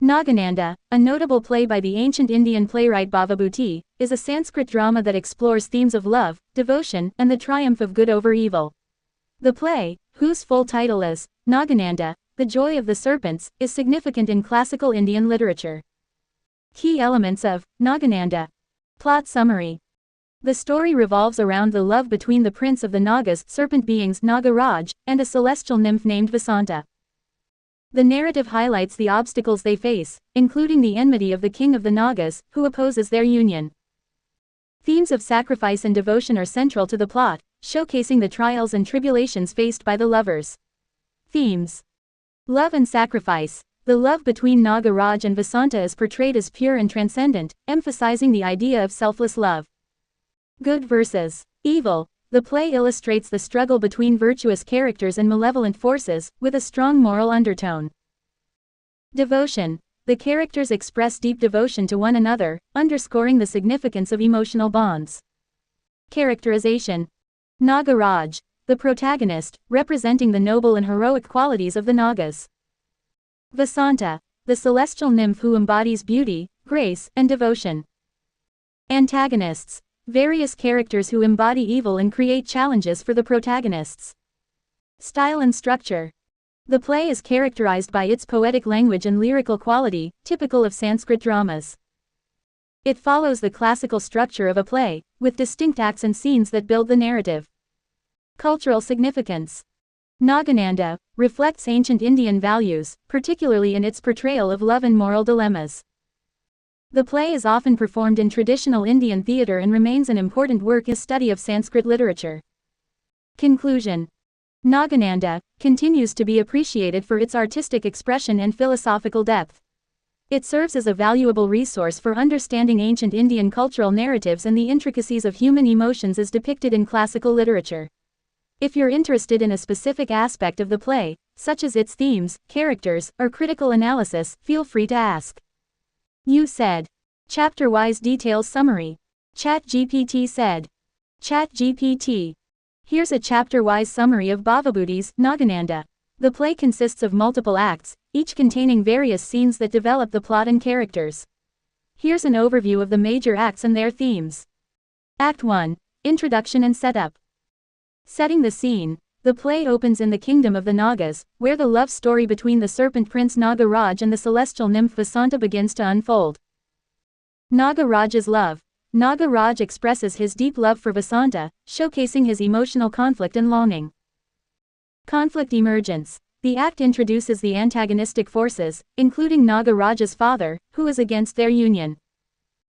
Nagananda, a notable play by the ancient Indian playwright Bhavabhuti, is a Sanskrit drama that explores themes of love, devotion, and the triumph of good over evil. The play, whose full title is Nagananda, The Joy of the Serpents, is significant in classical Indian literature. Key elements of Nagananda. Plot summary. The story revolves around the love between the prince of the Nagas, serpent beings Nagaraj, and a celestial nymph named Vasanta. The narrative highlights the obstacles they face, including the enmity of the king of the Nagas, who opposes their union. Themes of sacrifice and devotion are central to the plot, showcasing the trials and tribulations faced by the lovers. Themes. Love and sacrifice. The love between Nagaraj and Vasanta is portrayed as pure and transcendent, emphasizing the idea of selfless love. Good versus evil. The play illustrates the struggle between virtuous characters and malevolent forces, with a strong moral undertone. Devotion. The characters express deep devotion to one another, underscoring the significance of emotional bonds. Characterization. Nagaraj, the protagonist, representing the noble and heroic qualities of the Nagas. Vasanta, the celestial nymph who embodies beauty, grace, and devotion. Antagonists. Various characters who embody evil and create challenges for the protagonists. Style and structure. The play is characterized by its poetic language and lyrical quality, typical of Sanskrit dramas. It follows the classical structure of a play, with distinct acts and scenes that build the narrative. Cultural significance. Nagananda reflects ancient Indian values, particularly in its portrayal of love and moral dilemmas. The play is often performed in traditional Indian theatre and remains an important work in study of Sanskrit literature. Conclusion. Nagananda continues to be appreciated for its artistic expression and philosophical depth. It serves as a valuable resource for understanding ancient Indian cultural narratives and the intricacies of human emotions as depicted in classical literature. If you're interested in a specific aspect of the play, such as its themes, characters, or critical analysis, feel free to ask. You said. Chapter-wise details summary. ChatGPT said. ChatGPT. Here's a chapter-wise summary of Bhavabhuti's Nagananda. The play consists of multiple acts, each containing various scenes that develop the plot and characters. Here's an overview of the major acts and their themes. Act 1. Introduction and setup. Setting the scene. The play opens in the kingdom of the Nagas, where the love story between the serpent prince Nagaraj and the celestial nymph Vasanta begins to unfold. Nagaraj's love. Nagaraj expresses his deep love for Vasanta, showcasing his emotional conflict and longing. Conflict emergence. The act introduces the antagonistic forces, including Nagaraj's father, who is against their union.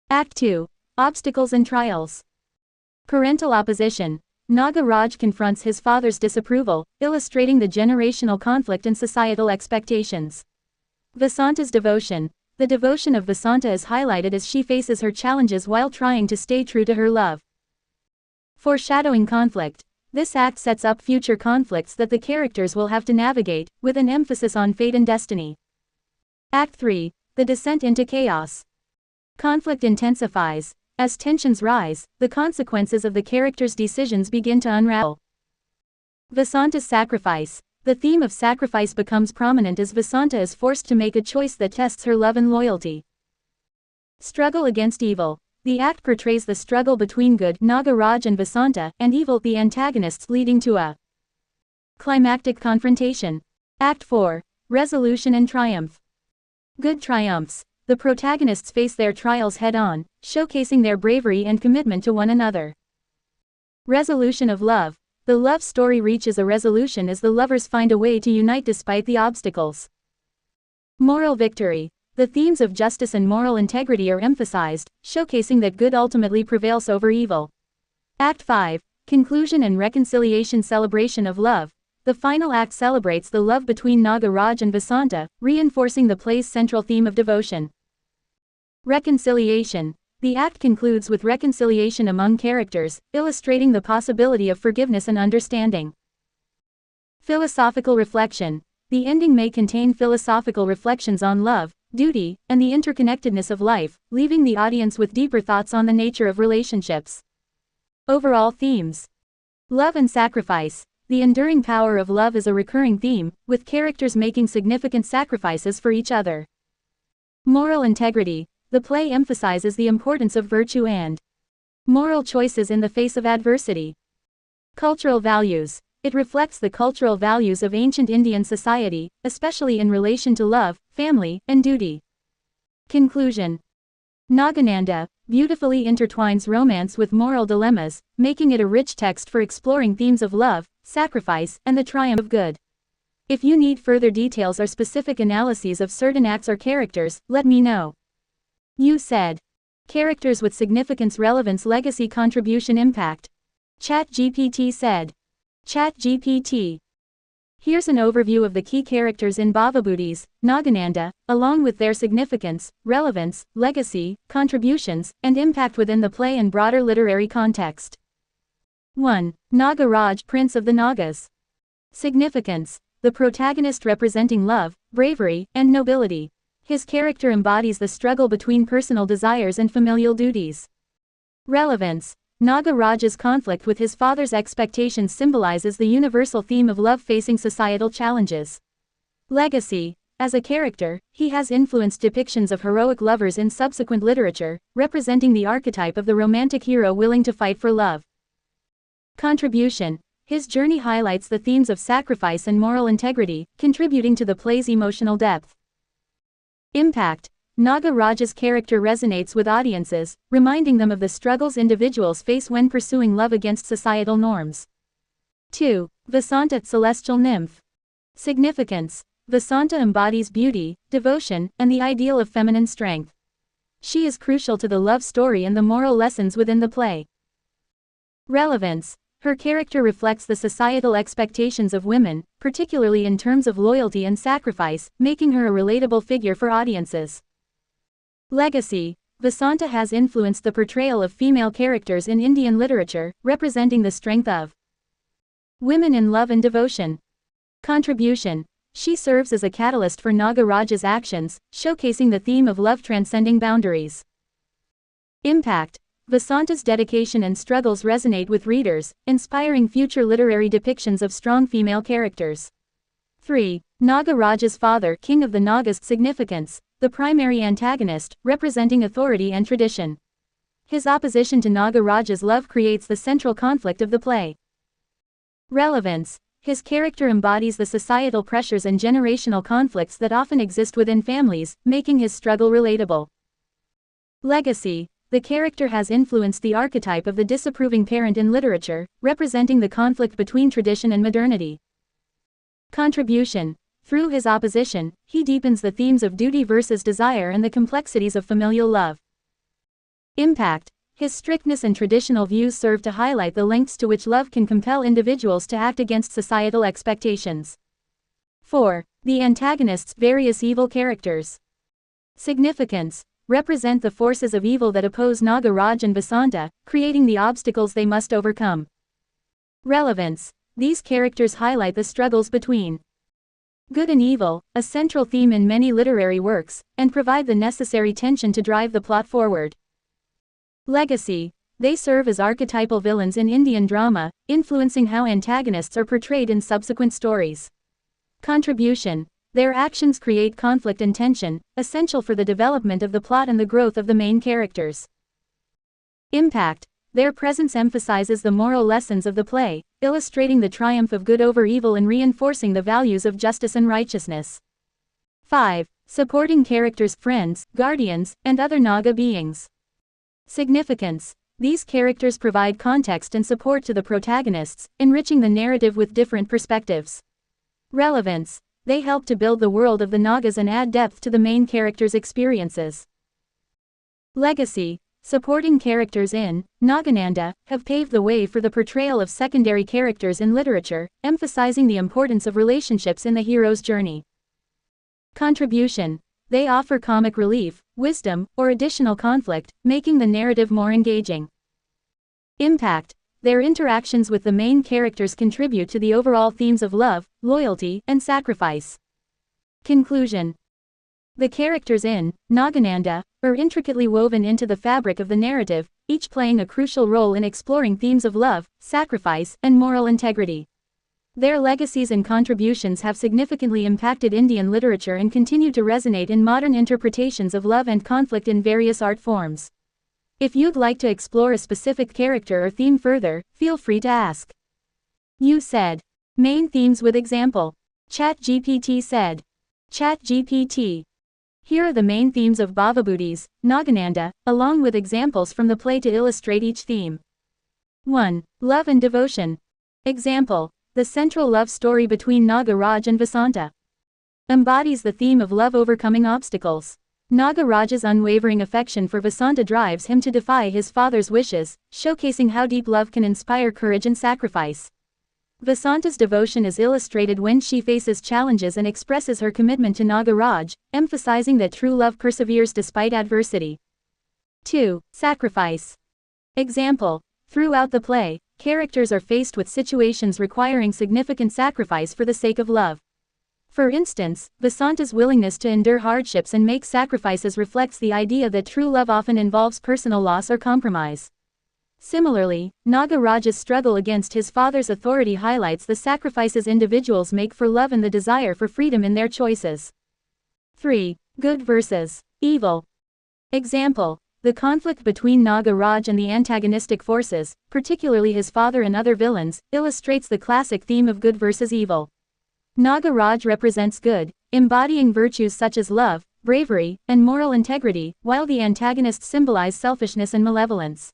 Act 2. Obstacles and trials. Parental opposition. Nagaraj confronts his father's disapproval, illustrating the generational conflict and societal expectations. Vasanta's devotion. The devotion of Vasanta is highlighted as she faces her challenges while trying to stay true to her love. Foreshadowing conflict. This act sets up future conflicts that the characters will have to navigate, with an emphasis on fate and destiny. Act 3. The descent into chaos. Conflict intensifies. As tensions rise, the consequences of the characters' decisions begin to unravel. Vasanta's sacrifice. The theme of sacrifice becomes prominent as Vasanta is forced to make a choice that tests her love and loyalty. Struggle against evil. The act portrays the struggle between good Nagaraj and Vasanta, and evil the antagonists, leading to a climactic confrontation. Act 4. Resolution and triumph. Good triumphs. The protagonists face their trials head-on, showcasing their bravery and commitment to one another. Resolution of love. The love story reaches a resolution as the lovers find a way to unite despite the obstacles. Moral victory. The themes of justice and moral integrity are emphasized, showcasing that good ultimately prevails over evil. Act 5. Conclusion and reconciliation. Celebration of love. The final act celebrates the love between Nagaraj and Vasanta, reinforcing the play's central theme of devotion. Reconciliation. The act concludes with reconciliation among characters, illustrating the possibility of forgiveness and understanding. Philosophical reflection. The ending may contain philosophical reflections on love, duty, and the interconnectedness of life, leaving the audience with deeper thoughts on the nature of relationships. Overall themes. Love and sacrifice. The enduring power of love is a recurring theme, with characters making significant sacrifices for each other. Moral integrity. The play emphasizes the importance of virtue and moral choices in the face of adversity. Cultural values. It reflects the cultural values of ancient Indian society, especially in relation to love, family, and duty. Conclusion. Nagananda beautifully intertwines romance with moral dilemmas, making it a rich text for exploring themes of love, sacrifice, and the triumph of good. If you need further details or specific analyses of certain acts or characters, let me know. You said. Characters with significance, relevance, legacy, contribution, impact. ChatGPT said. ChatGPT. Here's an overview of the key characters in Bhavabhutis, Nagananda, along with their significance, relevance, legacy, contributions, and impact within the play and broader literary context. 1. Nagaraj, Prince of the Nagas. Significance. The protagonist representing love, bravery, and nobility. His character embodies the struggle between personal desires and familial duties. Relevance. Nagaraj's conflict with his father's expectations symbolizes the universal theme of love facing societal challenges. Legacy. As a character, he has influenced depictions of heroic lovers in subsequent literature, representing the archetype of the romantic hero willing to fight for love. Contribution. His journey highlights the themes of sacrifice and moral integrity, contributing to the play's emotional depth. Impact. Nagaraj's character resonates with audiences, reminding them of the struggles individuals face when pursuing love against societal norms. 2. Vasanta, Celestial Nymph. Significance. Vasanta embodies beauty, devotion, and the ideal of feminine strength. She is crucial to the love story and the moral lessons within the play. Relevance. Her character reflects the societal expectations of women, particularly in terms of loyalty and sacrifice, making her a relatable figure for audiences. Legacy. Vasanta has influenced the portrayal of female characters in Indian literature, representing the strength of women in love and devotion. Contribution. She serves as a catalyst for Nagaraj's actions, showcasing the theme of love transcending boundaries. Impact. Vasanta's dedication and struggles resonate with readers, inspiring future literary depictions of strong female characters. 3. Nagaraj's father, King of the Nagas. Significance. The primary antagonist, representing authority and tradition. His opposition to Nagaraj's love creates the central conflict of the play. Relevance. His character embodies the societal pressures and generational conflicts that often exist within families, making his struggle relatable. Legacy. The character has influenced the archetype of the disapproving parent in literature, representing the conflict between tradition and modernity. Contribution. Through his opposition, he deepens the themes of duty versus desire and the complexities of familial love. Impact. His strictness and traditional views serve to highlight the lengths to which love can compel individuals to act against societal expectations. 4. The antagonists, various evil characters. Significance. Represent the forces of evil that oppose Nagaraj and Vasanta, creating the obstacles they must overcome. Relevance. These characters highlight the struggles between good and evil, a central theme in many literary works, and provide the necessary tension to drive the plot forward. Legacy. They serve as archetypal villains in Indian drama, influencing how antagonists are portrayed in subsequent stories. Contribution. Their actions create conflict and tension, essential for the development of the plot and the growth of the main characters. Impact. Their presence emphasizes the moral lessons of the play, illustrating the triumph of good over evil and reinforcing the values of justice and righteousness. 5. Supporting characters, friends, guardians, and other Naga beings. Significance. These characters provide context and support to the protagonists, enriching the narrative with different perspectives. Relevance. They help to build the world of the Nagas and add depth to the main characters' experiences. Legacy. Supporting characters in Nagananda have paved the way for the portrayal of secondary characters in literature, emphasizing the importance of relationships in the hero's journey. Contribution. They offer comic relief, wisdom, or additional conflict, making the narrative more engaging. Impact. Their interactions with the main characters contribute to the overall themes of love, loyalty, and sacrifice. Conclusion. The characters in Nagananda are intricately woven into the fabric of the narrative, each playing a crucial role in exploring themes of love, sacrifice, and moral integrity. Their legacies and contributions have significantly impacted Indian literature and continue to resonate in modern interpretations of love and conflict in various art forms. If you'd like to explore a specific character or theme further, feel free to ask. You said. Main themes with example. ChatGPT said. ChatGPT. Here are the main themes of Bhavabhutis, Nagananda, along with examples from the play to illustrate each theme. 1. Love and devotion. Example. The central love story between Nagaraj and Vasanta embodies the theme of love overcoming obstacles. Nagaraj's unwavering affection for Vasanta drives him to defy his father's wishes, showcasing how deep love can inspire courage and sacrifice. Vasanta's devotion is illustrated when she faces challenges and expresses her commitment to Nagaraj, emphasizing that true love perseveres despite adversity. 2. Sacrifice. Example. Throughout the play, characters are faced with situations requiring significant sacrifice for the sake of love. For instance, Vasanta's willingness to endure hardships and make sacrifices reflects the idea that true love often involves personal loss or compromise. Similarly, Nagaraj's struggle against his father's authority highlights the sacrifices individuals make for love and the desire for freedom in their choices. 3. Good versus evil. Example. The conflict between Nagaraj and the antagonistic forces, particularly his father and other villains, illustrates the classic theme of good versus evil. Nagaraj represents good, embodying virtues such as love, bravery, and moral integrity, while the antagonists symbolize selfishness and malevolence.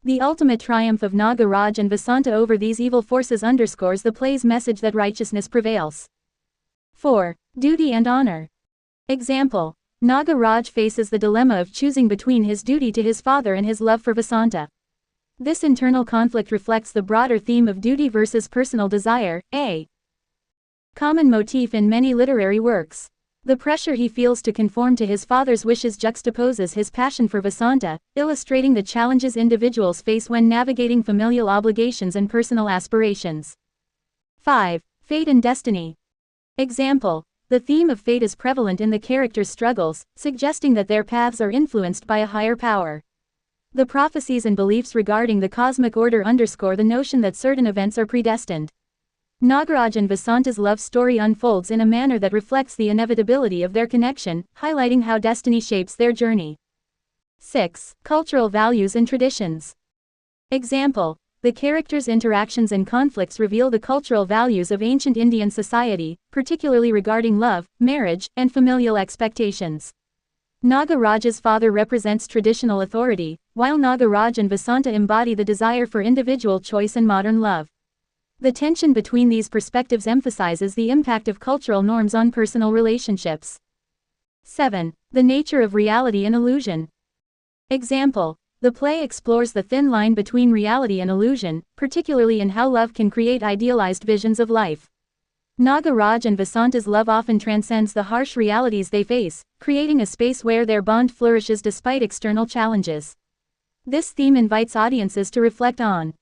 The ultimate triumph of Nagaraj and Vasanta over these evil forces underscores the play's message that righteousness prevails. 4. Duty and honor. Example. Nagaraj faces the dilemma of choosing between his duty to his father and his love for Vasanta. This internal conflict reflects the broader theme of duty versus personal desire, a common motif in many literary works. The pressure he feels to conform to his father's wishes juxtaposes his passion for Vasanta, illustrating the challenges individuals face when navigating familial obligations and personal aspirations. 5. Fate and destiny. Example. The theme of fate is prevalent in the characters' struggles, suggesting that their paths are influenced by a higher power. The prophecies and beliefs regarding the cosmic order underscore the notion that certain events are predestined. Nagaraj and Vasanta's love story unfolds in a manner that reflects the inevitability of their connection, highlighting how destiny shapes their journey. 6. Cultural values and traditions. Example. The characters' interactions and conflicts reveal the cultural values of ancient Indian society, particularly regarding love, marriage, and familial expectations. Nagaraj's father represents traditional authority, while Nagaraj and Vasanta embody the desire for individual choice and modern love. The tension between these perspectives emphasizes the impact of cultural norms on personal relationships. 7. The nature of reality and illusion. Example. The play explores the thin line between reality and illusion, particularly in how love can create idealized visions of life. Nagaraj and Vasanta's love often transcends the harsh realities they face, creating a space where their bond flourishes despite external challenges. This theme invites audiences to reflect on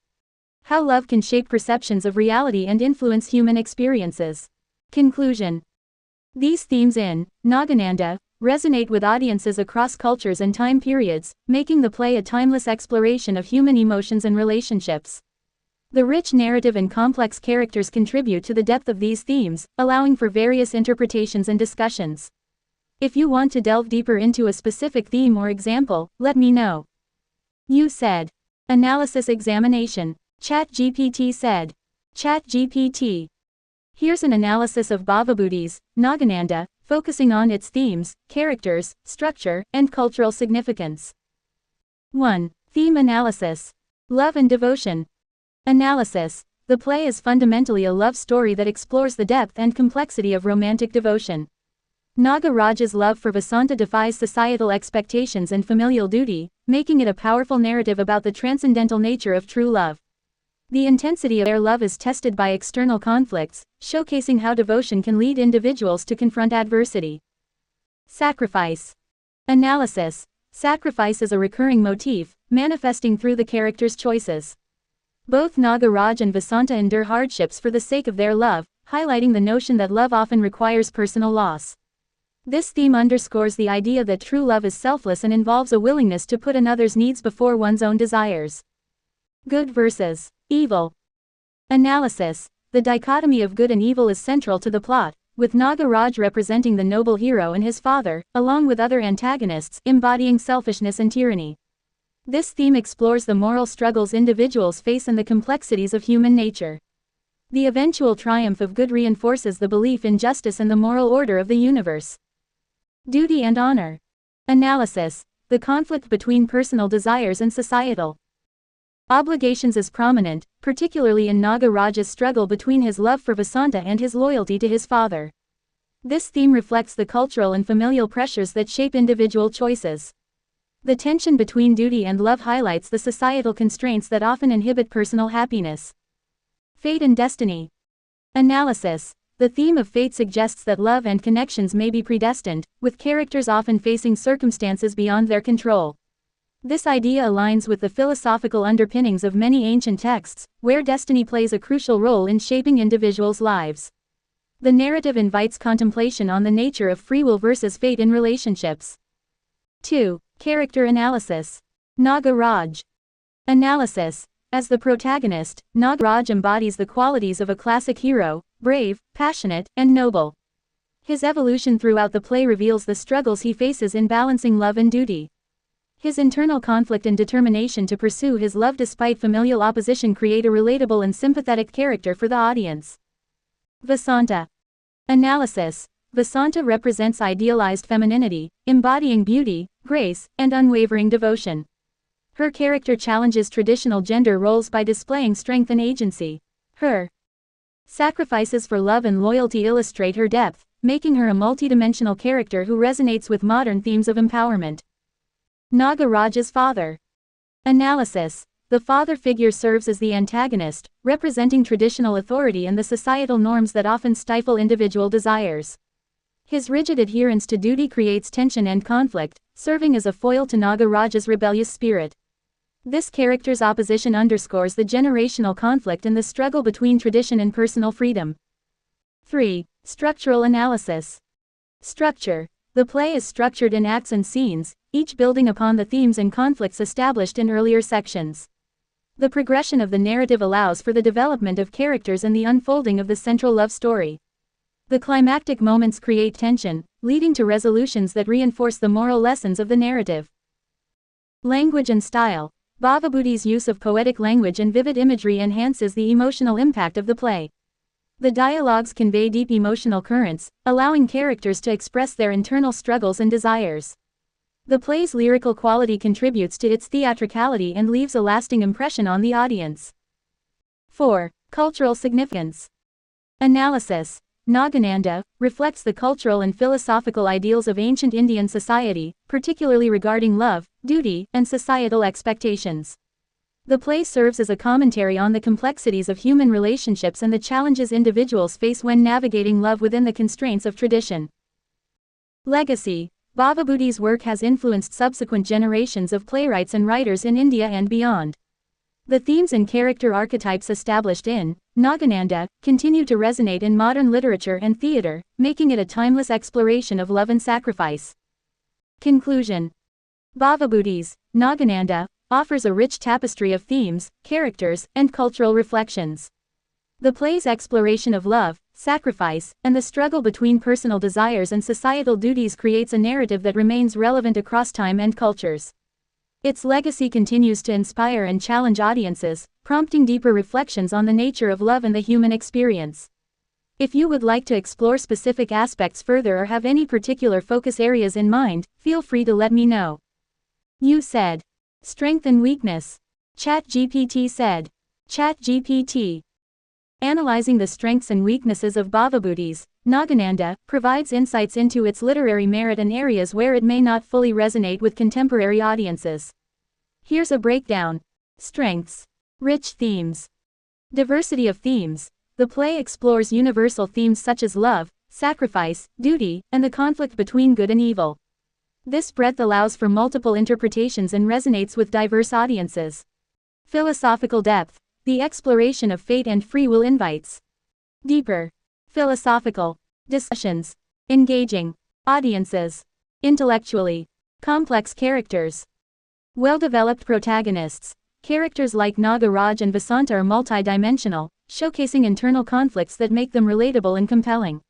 how love can shape perceptions of reality and influence human experiences. Conclusion. These themes in Nagananda resonate with audiences across cultures and time periods, making the play a timeless exploration of human emotions and relationships. The rich narrative and complex characters contribute to the depth of these themes, allowing for various interpretations and discussions. If you want to delve deeper into a specific theme or example, let me know. You said. Analysis examination. ChatGPT said. ChatGPT. Here's an analysis of Bhavabhutis, Nagananda, focusing on its themes, characters, structure, and cultural significance. 1. Theme analysis. Love and devotion. Analysis. The play is fundamentally a love story that explores the depth and complexity of romantic devotion. Nagaraj's love for Vasanta defies societal expectations and familial duty, making it a powerful narrative about the transcendental nature of true love. The intensity of their love is tested by external conflicts, showcasing how devotion can lead individuals to confront adversity. Sacrifice. Analysis. Sacrifice is a recurring motif, manifesting through the characters' choices. Both Nagaraj and Vasanta endure hardships for the sake of their love, highlighting the notion that love often requires personal loss. This theme underscores the idea that true love is selfless and involves a willingness to put another's needs before one's own desires. Good versus evil. Analysis. The dichotomy of good and evil is central to the plot, with Nagaraj representing the noble hero and his father, along with other antagonists, embodying selfishness and tyranny. This theme explores the moral struggles individuals face and the complexities of human nature. The eventual triumph of good reinforces the belief in justice and the moral order of the universe. Duty and honor. Analysis. The conflict between personal desires and societal obligations is prominent, particularly in Nagaraj's struggle between his love for Vasanta and his loyalty to his father. This theme reflects the cultural and familial pressures that shape individual choices. The tension between duty and love highlights the societal constraints that often inhibit personal happiness. Fate and destiny. Analysis. The theme of fate suggests that love and connections may be predestined, with characters often facing circumstances beyond their control. This idea aligns with the philosophical underpinnings of many ancient texts, where destiny plays a crucial role in shaping individuals' lives. The narrative invites contemplation on the nature of free will versus fate in relationships. 2. Character analysis. Nagaraj. Analysis. As the protagonist, Nagaraj embodies the qualities of a classic hero: brave, passionate, and noble. His evolution throughout the play reveals the struggles he faces in balancing love and duty. His internal conflict and determination to pursue his love despite familial opposition create a relatable and sympathetic character for the audience. Vasanta. Analysis. Vasanta represents idealized femininity, embodying beauty, grace, and unwavering devotion. Her character challenges traditional gender roles by displaying strength and agency. Her sacrifices for love and loyalty illustrate her depth, making her a multidimensional character who resonates with modern themes of empowerment. Nagaraj's father. Analysis. The father figure serves as the antagonist, representing traditional authority and the societal norms that often stifle individual desires. His rigid adherence to duty creates tension and conflict, serving as a foil to Nagaraj's rebellious spirit. This character's opposition underscores the generational conflict and the struggle between tradition and personal freedom. 3. Structural analysis. Structure. The play is structured in acts and scenes, each building upon the themes and conflicts established in earlier sections. The progression of the narrative allows for the development of characters and the unfolding of the central love story. The climactic moments create tension, leading to resolutions that reinforce the moral lessons of the narrative. Language and style. Bhavabhuti's use of poetic language and vivid imagery enhances the emotional impact of the play. The dialogues convey deep emotional currents, allowing characters to express their internal struggles and desires. The play's lyrical quality contributes to its theatricality and leaves a lasting impression on the audience. 4. Cultural significance. Analysis. Nagananda reflects the cultural and philosophical ideals of ancient Indian society, particularly regarding love, duty, and societal expectations. The play serves as a commentary on the complexities of human relationships and the challenges individuals face when navigating love within the constraints of tradition. Legacy. Bhavabhuti's work has influenced subsequent generations of playwrights and writers in India and beyond. The themes and character archetypes established in Nagananda continue to resonate in modern literature and theater, making it a timeless exploration of love and sacrifice. Conclusion. Bhavabhuti's Nagananda offers a rich tapestry of themes, characters, and cultural reflections. The play's exploration of love, sacrifice, and the struggle between personal desires and societal duties creates a narrative that remains relevant across time and cultures. Its legacy continues to inspire and challenge audiences, prompting deeper reflections on the nature of love and the human experience. If you would like to explore specific aspects further or have any particular focus areas in mind, feel free to let me know. You said. Strength and weakness. ChatGPT said. ChatGPT. Analyzing the strengths and weaknesses of Bhavabhuti's Nagananda provides insights into its literary merit and areas where it may not fully resonate with contemporary audiences. Here's a breakdown. Strengths. Rich themes. Diversity of themes. The play explores universal themes such as love, sacrifice, duty, and the conflict between good and evil. This breadth allows for multiple interpretations and resonates with diverse audiences. Philosophical depth. The exploration of fate and free will invites deeper philosophical discussions, engaging audiences, intellectually complex characters, well-developed protagonists. Characters like Nagaraj and Vasanta are multidimensional, showcasing internal conflicts that make them relatable and compelling.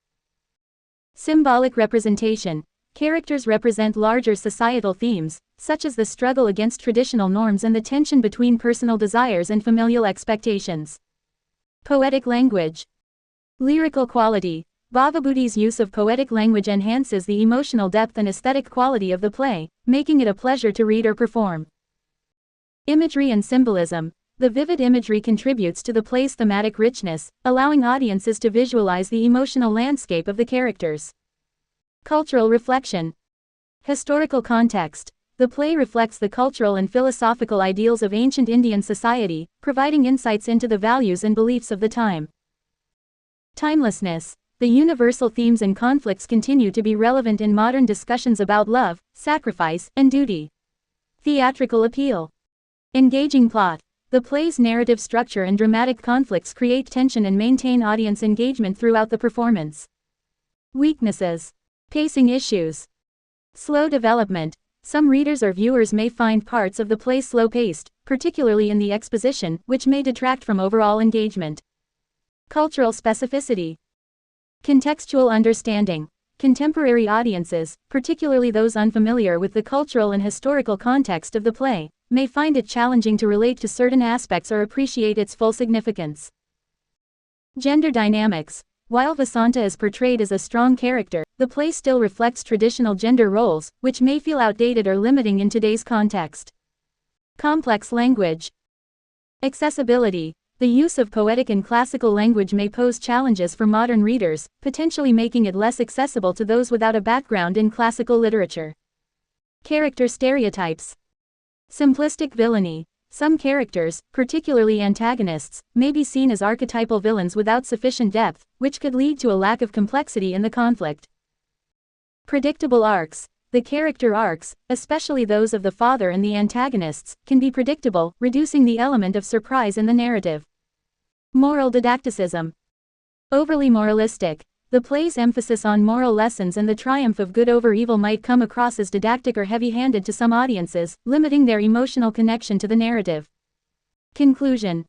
Symbolic representation. Characters represent larger societal themes, such as the struggle against traditional norms and the tension between personal desires and familial expectations. Poetic language. Lyrical quality. Bhavabhuti's use of poetic language enhances the emotional depth and aesthetic quality of the play, making it a pleasure to read or perform. Imagery and symbolism. The vivid imagery contributes to the play's thematic richness, allowing audiences to visualize the emotional landscape of the characters. Cultural reflection. Historical context. The play reflects the cultural and philosophical ideals of ancient Indian society, providing insights into the values and beliefs of the time. Timelessness. The universal themes and conflicts continue to be relevant in modern discussions about love, sacrifice, and duty. Theatrical appeal. Engaging plot. The play's narrative structure and dramatic conflicts create tension and maintain audience engagement throughout the performance. Weaknesses. Pacing issues. Slow development. Some readers or viewers may find parts of the play slow-paced, particularly in the exposition, which may detract from overall engagement. Cultural specificity. Contextual understanding. Contemporary audiences, particularly those unfamiliar with the cultural and historical context of the play, may find it challenging to relate to certain aspects or appreciate its full significance. Gender dynamics. While Vasanta is portrayed as a strong character, the play still reflects traditional gender roles, which may feel outdated or limiting in today's context. Complex language. Accessibility. The use of poetic and classical language may pose challenges for modern readers, potentially making it less accessible to those without a background in classical literature. Character stereotypes. Simplistic villainy. Some characters, particularly antagonists, may be seen as archetypal villains without sufficient depth, which could lead to a lack of complexity in the conflict. Predictable arcs. The character arcs, especially those of the father and the antagonists, can be predictable, reducing the element of surprise in the narrative. Moral didacticism. Overly moralistic. The play's emphasis on moral lessons and the triumph of good over evil might come across as didactic or heavy-handed to some audiences, limiting their emotional connection to the narrative. Conclusion.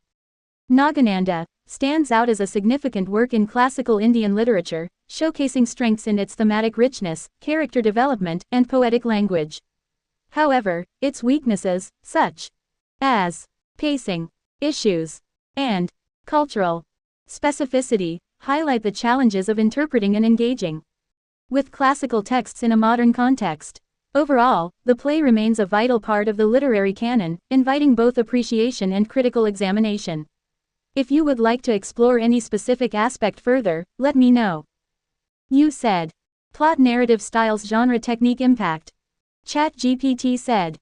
Nagananda stands out as a significant work in classical Indian literature, showcasing strengths in its thematic richness, character development, and poetic language. However, its weaknesses, such as pacing issues and cultural specificity, highlight the challenges of interpreting and engaging with classical texts in a modern context. Overall, the play remains a vital part of the literary canon, inviting both appreciation and critical examination. If you would like to explore any specific aspect further, let me know. You said. Plot narrative styles genre technique impact. ChatGPT said.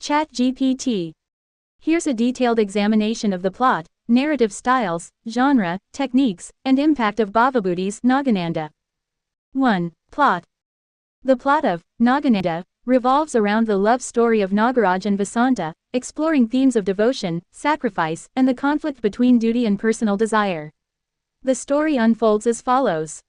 ChatGPT. Here's a detailed examination of the plot, narrative styles, genre, techniques, and impact of Bhavabhuti's Nagananda. 1. Plot. The plot of Nagananda revolves around the love story of Nagaraj and Vasanta, exploring themes of devotion, sacrifice, and the conflict between duty and personal desire. The story unfolds as follows.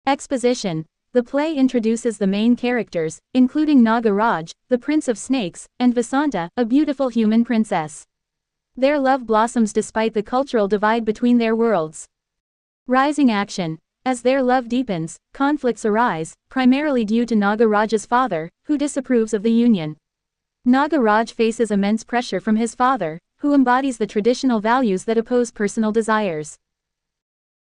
Exposition. The play introduces the main characters, including Nagaraj, the prince of snakes, and Vasanta, a beautiful human princess. Their love blossoms despite the cultural divide between their worlds. Rising action. As their love deepens, conflicts arise, primarily due to Nagaraj's father, who disapproves of the union. Nagaraj faces immense pressure from his father, who embodies the traditional values that oppose personal desires.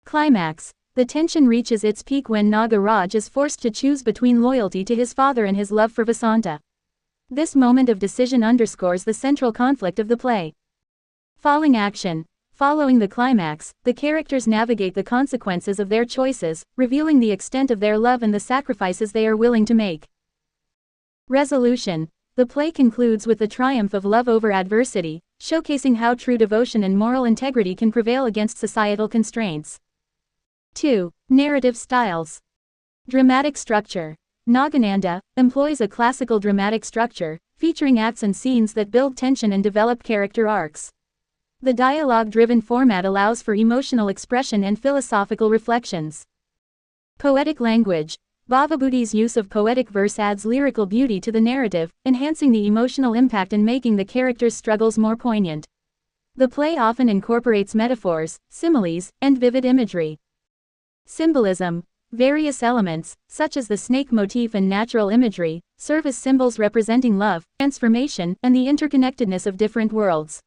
Climax. The tension reaches its peak when Nagaraj is forced to choose between loyalty to his father and his love for Vasanta. This moment of decision underscores the central conflict of the play. Falling action. Following the climax, the characters navigate the consequences of their choices, revealing the extent of their love and the sacrifices they are willing to make. Resolution. The play concludes with the triumph of love over adversity, showcasing how true devotion and moral integrity can prevail against societal constraints. 2. Narrative styles. Dramatic structure. Nagananda employs a classical dramatic structure, featuring acts and scenes that build tension and develop character arcs. The dialogue-driven format allows for emotional expression and philosophical reflections. Poetic language. Bhavabhuti's use of poetic verse adds lyrical beauty to the narrative, enhancing the emotional impact and making the characters' struggles more poignant. The play often incorporates metaphors, similes, and vivid imagery. Symbolism. Various elements, such as the snake motif and natural imagery, serve as symbols representing love, transformation, and the interconnectedness of different worlds.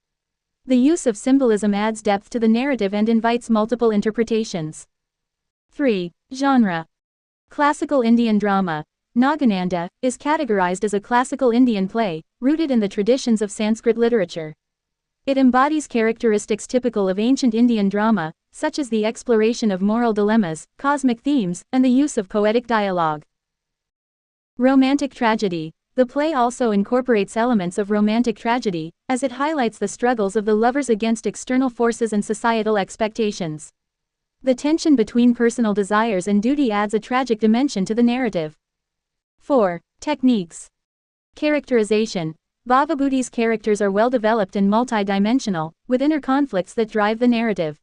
The use of symbolism adds depth to the narrative and invites multiple interpretations. 3. Genre. Classical Indian drama. Nagananda is categorized as a classical Indian play, rooted in the traditions of Sanskrit literature. It embodies characteristics typical of ancient Indian drama, such as the exploration of moral dilemmas, cosmic themes, and the use of poetic dialogue. Romantic tragedy. The play also incorporates elements of romantic tragedy, as it highlights the struggles of the lovers against external forces and societal expectations. The tension between personal desires and duty adds a tragic dimension to the narrative. 4. Techniques. Characterization. Bhavabhuti's characters are well developed and multi-dimensional, with inner conflicts that drive the narrative.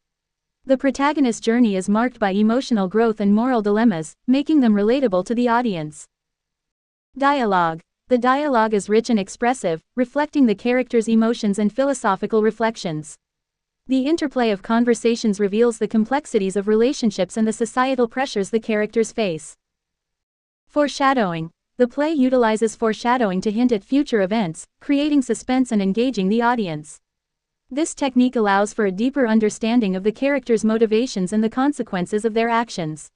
The protagonist's journey is marked by emotional growth and moral dilemmas, making them relatable to the audience. Dialogue. The dialogue is rich and expressive, reflecting the characters' emotions and philosophical reflections. The interplay of conversations reveals the complexities of relationships and the societal pressures the characters face. Foreshadowing. The play utilizes foreshadowing to hint at future events, creating suspense and engaging the audience. This technique allows for a deeper understanding of the characters' motivations and the consequences of their actions.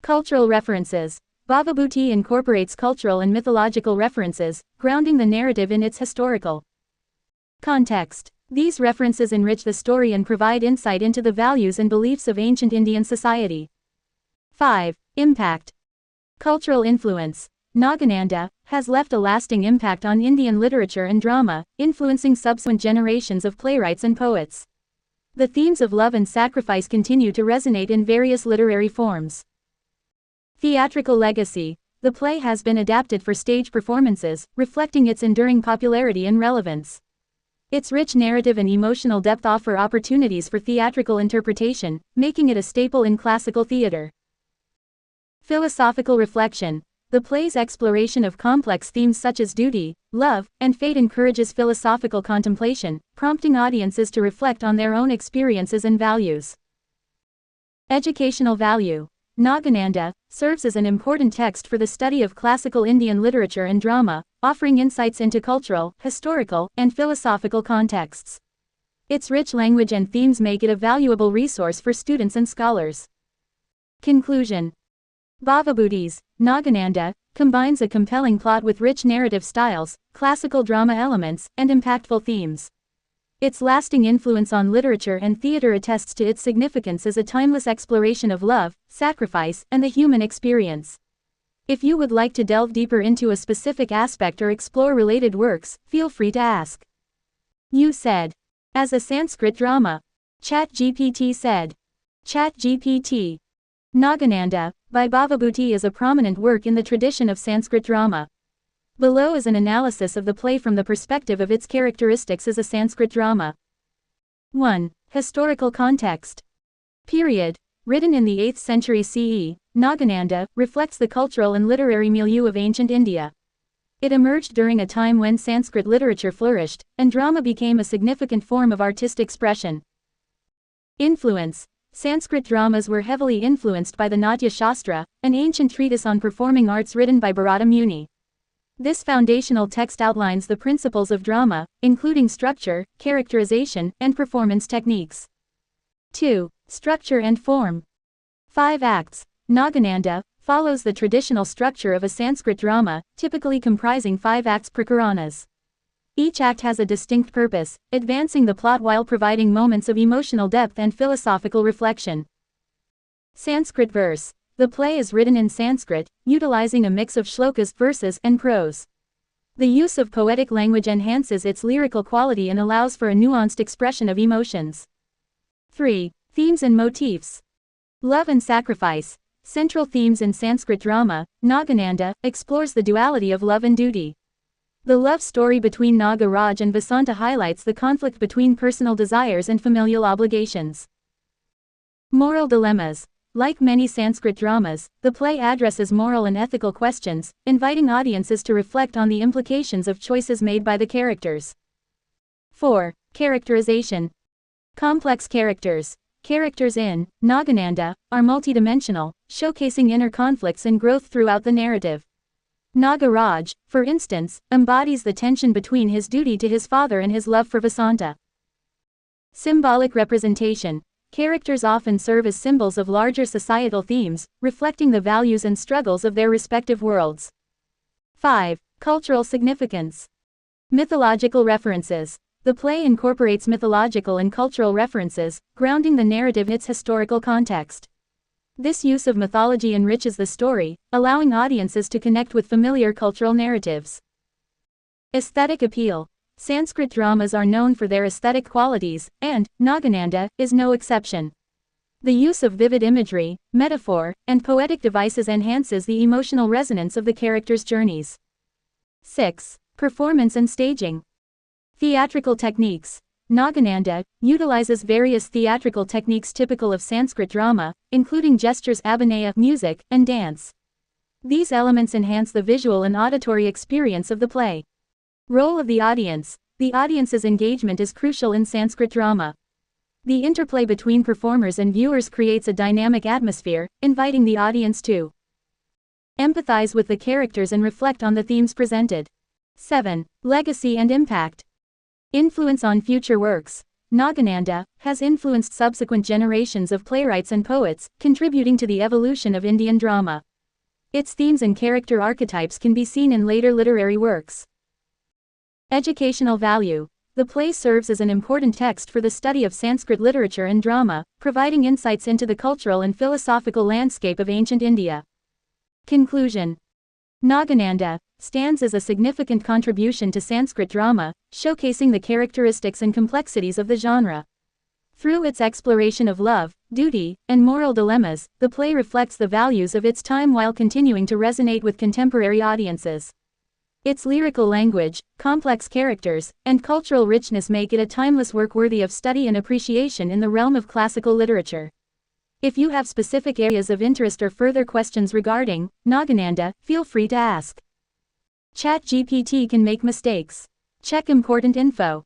Cultural references. Bhavabhuti incorporates cultural and mythological references, grounding the narrative in its historical context. These references enrich the story and provide insight into the values and beliefs of ancient Indian society. 5. Impact. Cultural influence. Nagananda has left a lasting impact on Indian literature and drama, influencing subsequent generations of playwrights and poets. The themes of love and sacrifice continue to resonate in various literary forms. Theatrical legacy. The play has been adapted for stage performances, reflecting its enduring popularity and relevance. Its rich narrative and emotional depth offer opportunities for theatrical interpretation, making it a staple in classical theater. Philosophical reflection. The play's exploration of complex themes such as duty, love, and fate encourages philosophical contemplation, prompting audiences to reflect on their own experiences and values. Educational value. Nagananda serves as an important text for the study of classical Indian literature and drama, offering insights into cultural, historical, and philosophical contexts. Its rich language and themes make it a valuable resource for students and scholars. Conclusion. Bhavabhuti's Nagananda combines a compelling plot with rich narrative styles, classical drama elements, and impactful themes. Its lasting influence on literature and theater attests to its significance as a timeless exploration of love, sacrifice, and the human experience. If you would like to delve deeper into a specific aspect or explore related works, feel free to ask. You said. As a Sanskrit drama. ChatGPT said. ChatGPT. Nagananda, by Bhavabhuti is a prominent work in the tradition of Sanskrit drama. Below is an analysis of the play from the perspective of its characteristics as a Sanskrit drama. 1. Historical context. Period. Written in the 8th century CE, Nagananda reflects the cultural and literary milieu of ancient India. It emerged during a time when Sanskrit literature flourished, and drama became a significant form of artistic expression. Influence. Sanskrit dramas were heavily influenced by the Natya Shastra, an ancient treatise on performing arts written by Bharata Muni. This foundational text outlines the principles of drama, including structure, characterization, and performance techniques. 2. Structure and form. 5 acts. Nagananda follows the traditional structure of a Sanskrit drama, typically comprising 5 acts prakaranas. Each act has a distinct purpose, advancing the plot while providing moments of emotional depth and philosophical reflection. Sanskrit verse. The play is written in Sanskrit, utilizing a mix of shlokas, verses, and prose. The use of poetic language enhances its lyrical quality and allows for a nuanced expression of emotions. 3. Themes and motifs. Love and sacrifice. Central themes in Sanskrit drama, Nagananda explores the duality of love and duty. The love story between Nagaraj and Vasanta highlights the conflict between personal desires and familial obligations. Moral dilemmas. Like many Sanskrit dramas, the play addresses moral and ethical questions, inviting audiences to reflect on the implications of choices made by the characters. 4. Characterization. Complex characters. Characters in Nagananda are multidimensional, showcasing inner conflicts and growth throughout the narrative. Nagaraj, for instance, embodies the tension between his duty to his father and his love for Vasanta. Symbolic representation. Characters often serve as symbols of larger societal themes, reflecting the values and struggles of their respective worlds. 5. Cultural significance. Mythological references. The play incorporates mythological and cultural references, grounding the narrative in its historical context. This use of mythology enriches the story, allowing audiences to connect with familiar cultural narratives. Aesthetic appeal. Sanskrit dramas are known for their aesthetic qualities, and Nagananda is no exception. The use of vivid imagery, metaphor, and poetic devices enhances the emotional resonance of the characters' journeys. 6. Performance and staging. Theatrical techniques. Nagananda utilizes various theatrical techniques typical of Sanskrit drama, including gestures, abhinaya, music, and dance. These elements enhance the visual and auditory experience of the play. Role of the audience. The audience's engagement is crucial in Sanskrit drama. The interplay between performers and viewers creates a dynamic atmosphere, inviting the audience to empathize with the characters and reflect on the themes presented. 7. Legacy and impact. Influence on future works. Nagananda has influenced subsequent generations of playwrights and poets, contributing to the evolution of Indian drama. Its themes and character archetypes can be seen in later literary works. Educational value. The play serves as an important text for the study of Sanskrit literature and drama, providing insights into the cultural and philosophical landscape of ancient India. Conclusion. Nagananda stands as a significant contribution to Sanskrit drama, showcasing the characteristics and complexities of the genre. Through its exploration of love, duty, and moral dilemmas, the play reflects the values of its time while continuing to resonate with contemporary audiences. Its lyrical language, complex characters, and cultural richness make it a timeless work worthy of study and appreciation in the realm of classical literature. If you have specific areas of interest or further questions regarding Nagananda, feel free to ask. ChatGPT can make mistakes. Check important info.